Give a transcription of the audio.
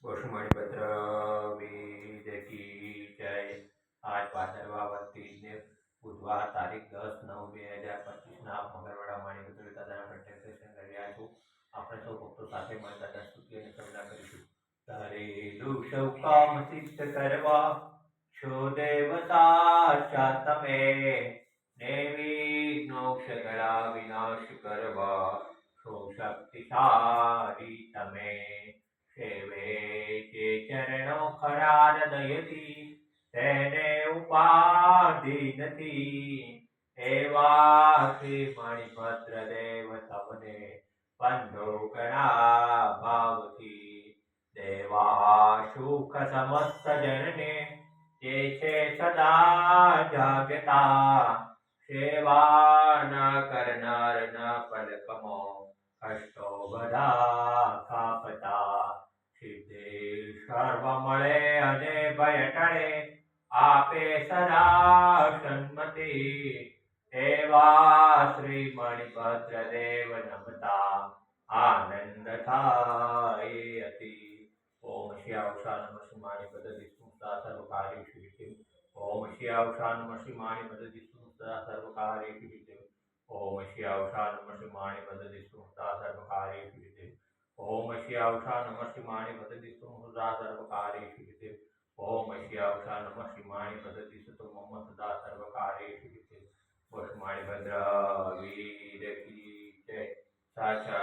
वसुमणिभद्र वेद की जय। आज भादरवा वद तीज ने बुधवार तारीख 10/9/2025 ના મંગળવાડા માણિક દાદાના પ્રત્યક્ષ દર્શન કરી રહ્યા છું। આપણે સૌ ભક્તો સાથે મળી દાદા સ્તુતિ અને કરુણા કરીશું। ધરેલું સૌ કામ સિદ્ધ કરવા છો દેવતા તમે, દેવી મોક્ષગળા વિનાશ કરવા છો શક્તિશાળી તમે। સેવે જે ચરણો ખરા હૃદયથી, તેને ઉપાધિ નથી। એવા શ્રી મણિભદ્ર દેવ તમને બંધો ઘણા ભાવથી। દેવા સુખ સમસ્ત જનને જે છે સદા જાગતા। સેવા ન કરનાર ન પલકમો કષ્ટો બધા કાપતા। સિદ્ધિ સર્વ મળે અને ભય ટળે, આપે સદા સન્મતિ। એવા શ્રી મણિભદ્ર દેવ નમતા આનંદ થાય અતિ। ઓમ શ્રી આવશા નમ શ્રી માણિપદ વિષ્ણુતા સર્વકાર્યેષુ સિદ્ધિ। ઓમ શ્રી આવશા નમ શ્રી માણિપદ વિષ્ણુતા સર્વકાર્યેષુ સિદ્ધિ। ઓમ શ્રી આવશા નમ શ્રી માણિપદ વિષ્ણુતા સર્વકાર્યેષુ સિદ્ધિ। ओम श्री आवशा नमः श्री माणिपद दिष्टु सदा सर्वकार्येषु सिद्धिः। ओम श्री आवशा नमः श्री माणिपद दिष्टु मम सदा सर्वकार्येषु सिद्धिः। वसुमणिभद्र वीर की जय। साचा